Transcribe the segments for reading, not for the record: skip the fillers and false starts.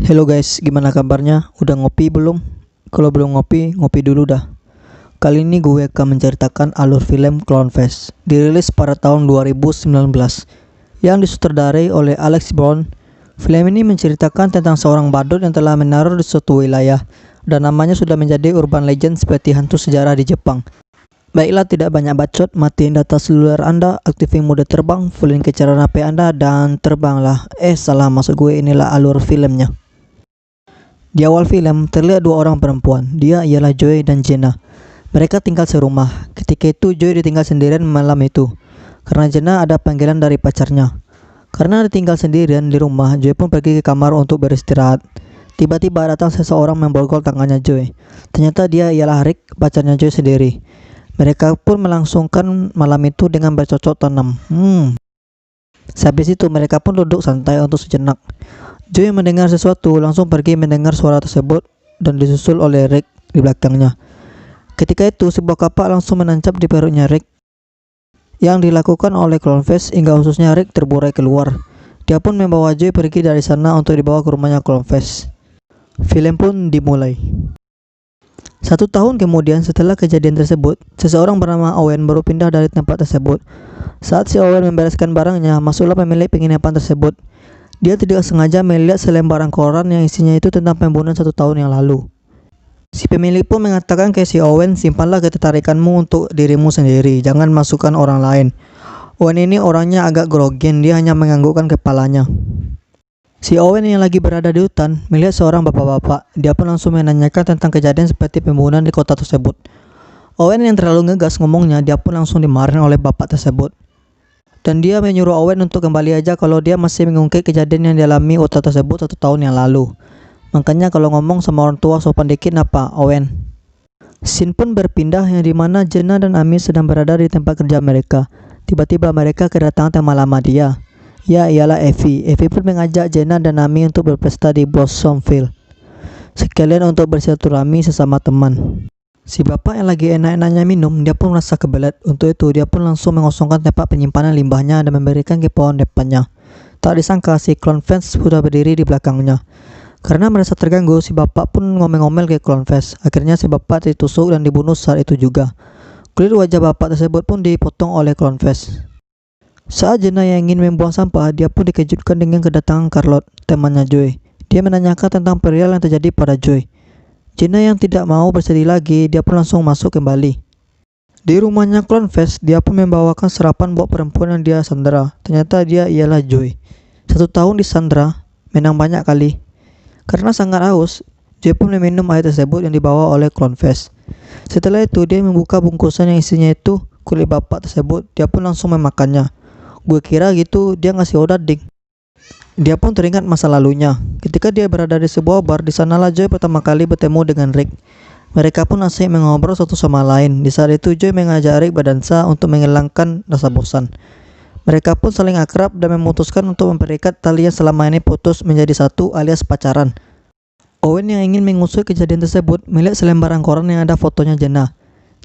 Hello guys, gimana kabarnya? Udah ngopi belum? Kalau belum ngopi, ngopi dulu dah. Kali ini gue akan menceritakan alur film Clone Fest, dirilis pada tahun 2019, yang disutradarai oleh Alex Brown. Film ini menceritakan tentang seorang badut yang telah menaruh di suatu wilayah, dan namanya sudah menjadi urban legend seperti hantu sejarah di Jepang. Baiklah, tidak banyak bacot, matiin data seluler Anda, aktifin mode terbang, fullin kecerahan HP Anda, dan terbanglah. Salah, maksud gue inilah alur filmnya. Di awal film, terlihat dua orang perempuan. Dia ialah Joy dan Jenna. Mereka tinggal serumah. Ketika itu, Joy ditinggal sendirian malam itu. Karena Jenna ada panggilan dari pacarnya. Karena ditinggal sendirian di rumah, Joy pun pergi ke kamar untuk beristirahat. Tiba-tiba datang seseorang memborgol tangannya Joy. Ternyata dia ialah Rick, pacarnya Joy sendiri. Mereka pun melangsungkan malam itu dengan bercocok tanam. Sehabis itu mereka pun duduk santai untuk sejenak. Joy mendengar sesuatu, langsung pergi mendengar suara tersebut dan disusul oleh Rick di belakangnya. Ketika itu sebuah kapak langsung menancap di perutnya Rick, yang dilakukan oleh Clone Fest hingga ususnya Rick terburai keluar. Dia pun membawa Joy pergi dari sana untuk dibawa ke rumahnya Clone Fest. Film pun dimulai. 1 tahun kemudian setelah kejadian tersebut, seseorang bernama Owen baru pindah dari tempat tersebut. Saat si Owen membereskan barangnya, masuklah pemilik penginapan tersebut. Dia tidak sengaja melihat selembaran koran yang isinya itu tentang pembunuhan 1 tahun yang lalu. Si pemilik pun mengatakan ke si Owen, simpanlah ketertarikanmu untuk dirimu sendiri, jangan masukkan orang lain. Owen ini orangnya agak grogen, dia hanya menganggukkan kepalanya. Si Owen yang lagi berada di hutan melihat seorang bapak-bapak. Dia pun langsung menanyakan tentang kejadian seperti pembunuhan di kota tersebut. Owen yang terlalu ngegas ngomongnya, dia pun langsung dimarahin oleh bapak tersebut. Dan dia menyuruh Owen untuk kembali aja kalau dia masih mengungkit kejadian yang dialami kota tersebut 1 tahun yang lalu. Makanya kalau ngomong sama orang tua sopan dikit apa, Owen. Scene pun berpindah yang dimana Jenna dan Ami sedang berada di tempat kerja mereka. Tiba-tiba mereka kedatangan teman lama dia. Ya, ialah Evie. Evie pun mengajak Jenna dan Ami untuk berpesta di Blossomville, sekalian untuk bersilaturahmi sesama teman. Si bapak yang lagi enak-enaknya minum, dia pun merasa kebelet. Untuk itu, dia pun langsung mengosongkan tempat penyimpanan limbahnya dan memberikan ke pohon depannya. Tak disangka, si Clone Fest sudah berdiri di belakangnya. Karena merasa terganggu, si bapak pun ngomel-ngomel ke Clone Fest. Akhirnya si bapak ditusuk dan dibunuh saat itu juga. Kulit wajah bapak tersebut pun dipotong oleh Clone Fest. Saat Jenna yang ingin membuang sampah, dia pun dikejutkan dengan kedatangan Charlotte, temannya Joy. Dia menanyakan tentang perial yang terjadi pada Joy. Jenna yang tidak mau bersedih lagi, dia pun langsung masuk kembali. Di rumahnya Clone Fest, dia pun membawakan sarapan buat perempuan yang dia sandera. Ternyata dia ialah Joy. 1 tahun disandera, menang banyak kali. Karena sangat haus, Joy pun meminum air tersebut yang dibawa oleh Clone Fest. Setelah itu, dia membuka bungkusan yang isinya itu kulit bapak tersebut. Dia pun langsung memakannya. Gue kira gitu dia ngasih obat ding. Dia pun teringat masa lalunya. Ketika dia berada di sebuah bar, di sanalah Joy pertama kali bertemu dengan Rick. Mereka pun asik mengobrol satu sama lain. Di saat itu Joy mengajak Rick berdansa untuk menghilangkan rasa bosan. Mereka pun saling akrab dan memutuskan untuk memperikat tali yang selama ini putus menjadi satu alias pacaran. Owen yang ingin mengusut kejadian tersebut melihat selembaran koran yang ada fotonya Jenna.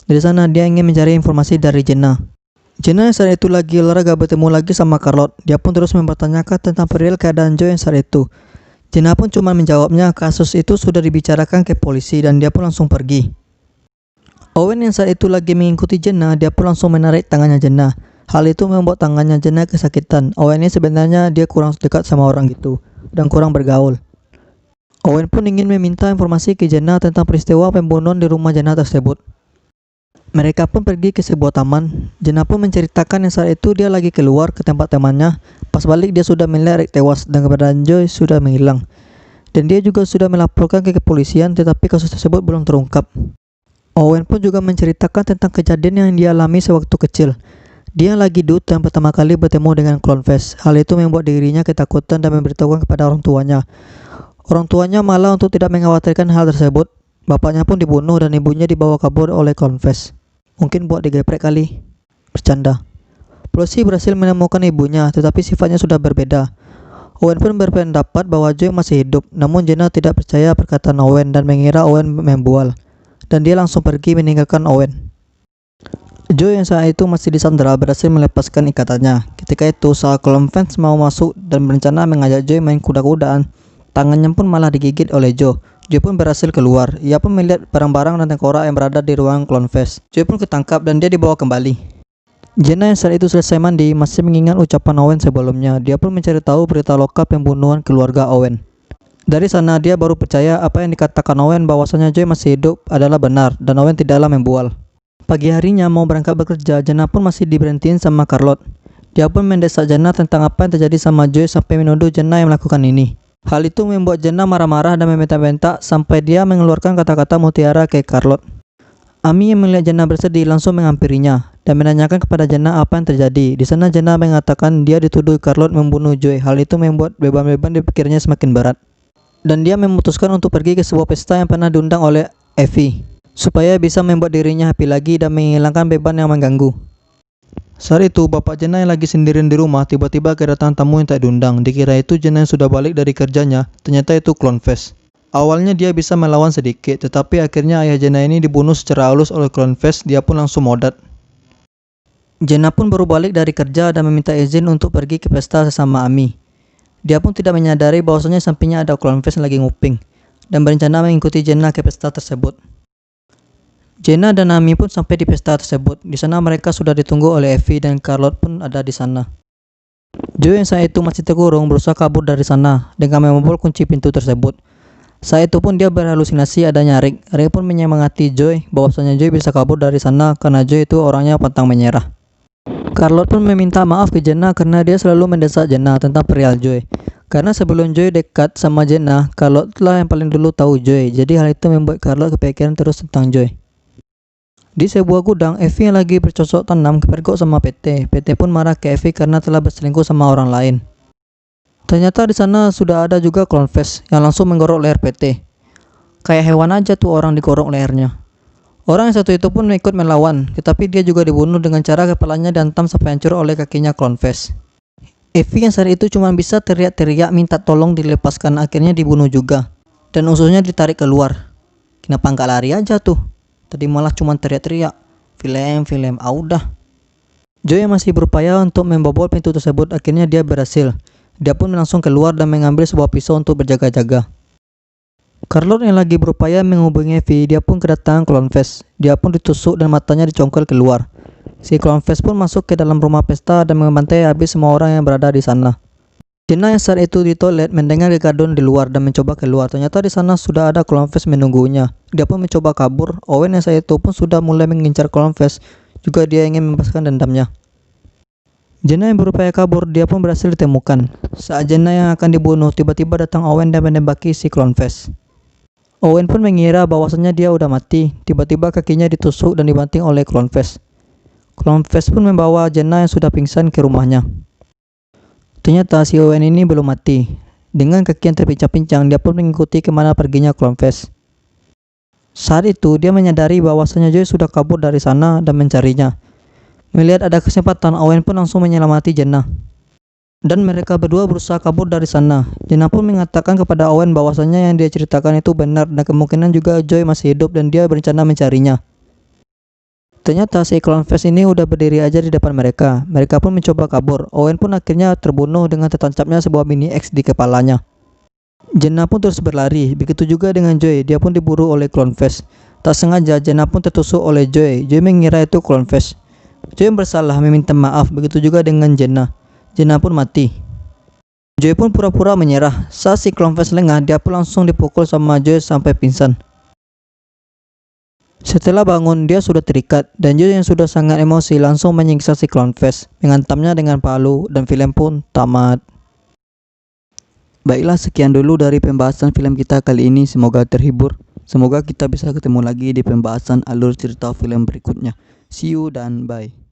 Dari sana dia ingin mencari informasi dari Jenna. Jenna yang saat itu lagi olahraga bertemu lagi sama Charlotte. Dia pun terus mempertanyakan tentang perihal keadaan Joy yang saat itu. Jenna pun cuma menjawabnya kasus itu sudah dibicarakan ke polisi dan dia pun langsung pergi. Owen yang saat itu lagi mengikuti Jenna, dia pun langsung menarik tangannya Jenna. Hal itu membuat tangannya Jenna kesakitan. Owen ini sebenarnya dia kurang dekat sama orang gitu dan kurang bergaul. Owen pun ingin meminta informasi ke Jenna tentang peristiwa pembunuhan di rumah Jenna tersebut. Mereka pun pergi ke sebuah taman. Jenna pun menceritakan yang saat itu dia lagi keluar ke tempat temannya. Pas balik dia sudah melihat Rick tewas dan keberadaan Joy sudah menghilang. Dan dia juga sudah melaporkan ke kepolisian, tetapi kasus tersebut belum terungkap. Owen pun juga menceritakan tentang kejadian yang dia alami sewaktu kecil. Dia lagi di hutan pertama kali bertemu dengan Clone Fest. Hal itu membuat dirinya ketakutan dan memberitahukan kepada orang tuanya. Orang tuanya malah untuk tidak mengkhawatirkan hal tersebut. Bapaknya pun dibunuh dan ibunya dibawa kabur oleh Clone Fest. Mungkin buat digeprek kali. Bercanda. Polisi berhasil menemukan ibunya, tetapi sifatnya sudah berbeda. Owen pun berpendapat bahwa Joy masih hidup, namun Jenna tidak percaya perkataan Owen dan mengira Owen membual. Dan dia langsung pergi meninggalkan Owen. Joy yang saat itu masih disandera berhasil melepaskan ikatannya. Ketika itu, saat Clone Fest mau masuk dan berencana mengajak Joy main kuda-kudaan, Tangannya pun malah digigit oleh Joe. Joe pun berhasil keluar. Ia pun melihat barang-barang dan tengkorak yang berada di ruang Clone Fest. Joe pun ketangkap dan dia dibawa kembali. Jenna yang saat itu selesai mandi masih mengingat ucapan Owen sebelumnya. Dia pun mencari tahu berita lokal pembunuhan keluarga Owen. Dari sana dia baru percaya apa yang dikatakan Owen bahwasanya Joe masih hidup adalah benar dan Owen tidaklah membual. Pagi harinya mau berangkat bekerja, Jenna pun masih diberhentiin sama Charlotte. Dia pun mendesak Jenna tentang apa yang terjadi sama Joe sampai menuduh Jenna yang melakukan ini. Hal itu membuat Jenna marah-marah dan membentak-bentak sampai dia mengeluarkan kata-kata mutiara ke Charlotte. Amy yang melihat Jenna bersedih langsung menghampirinya dan menanyakan kepada Jenna apa yang terjadi. Di sana Jenna mengatakan dia dituduh Charlotte membunuh Joe. Hal itu membuat beban-beban di pikirannya semakin berat. Dan dia memutuskan untuk pergi ke sebuah pesta yang pernah diundang oleh Effie supaya bisa membuat dirinya happy lagi dan menghilangkan beban yang mengganggu. Saat itu bapak Jenna yang lagi sendirian di rumah tiba-tiba kedatangan tamu yang tak diundang. Dikira itu Jenna yang sudah balik dari kerjanya, ternyata itu Clone Fest. Awalnya dia bisa melawan sedikit, tetapi akhirnya ayah Jenna ini dibunuh secara halus oleh Clone Fest. Dia pun langsung modat. Jenna pun baru balik dari kerja dan meminta izin untuk pergi ke pesta sesama Amy. Dia pun tidak menyadari bahwasanya sampingnya ada Clone Fest yang lagi nguping dan berencana mengikuti Jenna ke pesta tersebut. Jenna dan Amy pun sampai di pesta tersebut. Di sana mereka sudah ditunggu oleh Effie dan Charlotte pun ada di sana. Joe yang saat itu masih terkurung berusaha kabur dari sana dengan membobol kunci pintu tersebut. Saat itu pun dia berhalusinasi adanya Rick. Rick pun menyemangati Joe bahwasanya Joe bisa kabur dari sana karena Joe itu orangnya pantang menyerah. Charlotte pun meminta maaf ke Jenna karena dia selalu mendesak Jenna tentang perihal Joe. Karena sebelum Joe dekat sama Jenna, Charlotte lah yang paling dulu tahu Joe. Jadi hal itu membuat Charlotte kepikiran terus tentang Joe. Di sebuah gudang, Effie yang lagi bercocok tanam kepergok sama PT. PT pun marah ke Effie karena telah berselingkuh sama orang lain. Ternyata di sana sudah ada juga Clone Fest yang langsung menggorok leher PT. Kayak hewan aja tuh orang digorok lehernya. Orang yang satu itu pun ikut melawan, tetapi dia juga dibunuh dengan cara kepalanya dihantam sampai hancur oleh kakinya Clone Fest. Effie yang saat itu cuma bisa teriak-teriak minta tolong dilepaskan, akhirnya dibunuh juga. Dan ususnya ditarik keluar. Kenapa nggak lari aja tuh? Tadi malah cuma teriak-teriak. Film, udah. Joe yang masih berupaya untuk membobol pintu tersebut, akhirnya dia berhasil. Dia pun langsung keluar dan mengambil sebuah pisau untuk berjaga-jaga. Charlotte yang lagi berupaya menghubungi Effie, dia pun kedatangan Clone Fest. Dia pun ditusuk dan matanya dicongkel keluar. Si Clone Fest pun masuk ke dalam rumah pesta dan membantai habis semua orang yang berada di sana. Jenna yang saat itu di toilet mendengar kegaduhan di luar dan mencoba keluar. Ternyata di sana sudah ada Clone Fest menunggunya. Dia pun mencoba kabur. Owen yang saat itu pun sudah mulai mengincar Clone Fest. Juga dia ingin membebaskan dendamnya. Jenna yang berupaya kabur, dia pun berhasil ditemukan. Saat Jenna yang akan dibunuh, tiba-tiba datang Owen dan menembaki si Clone Fest. Owen pun mengira bahwasanya dia udah mati. Tiba-tiba kakinya ditusuk dan dibanting oleh Clone Fest. Clone Fest pun membawa Jenna yang sudah pingsan ke rumahnya. Ternyata si Owen ini belum mati. Dengan kaki yang terpincang-pincang, dia pun mengikuti kemana perginya Clone Fest. Saat itu dia menyadari bahwasanya Joe sudah kabur dari sana dan mencarinya. Melihat ada kesempatan, Owen pun langsung menyelamati Jenna. Dan mereka berdua berusaha kabur dari sana. Jenna pun mengatakan kepada Owen bahwasanya yang dia ceritakan itu benar dan kemungkinan juga Joe masih hidup dan dia berencana mencarinya. Ternyata si Clone Fest ini udah berdiri aja di depan mereka. Mereka pun mencoba kabur. Owen pun akhirnya terbunuh dengan tertancapnya sebuah mini X di kepalanya. Jenna pun terus berlari. Begitu juga dengan Joe. Dia pun diburu oleh Clone Fest. Tak sengaja Jenna pun tertusuk oleh Joe. Joe mengira itu Clone Fest. Joe yang bersalah meminta maaf. Begitu juga dengan Jenna. Jenna pun mati. Joe pun pura-pura menyerah. Saat si Clone Fest lengah, dia pun langsung dipukul sama Joe sampai pingsan. Setelah bangun, dia sudah terikat dan Joe yang sudah sangat emosi langsung menyiksa si Clone Fest, menghantamnya dengan palu dan film pun tamat. Baiklah, sekian dulu dari pembahasan film kita kali ini. Semoga terhibur. Semoga kita bisa ketemu lagi di pembahasan alur cerita film berikutnya. See you dan bye.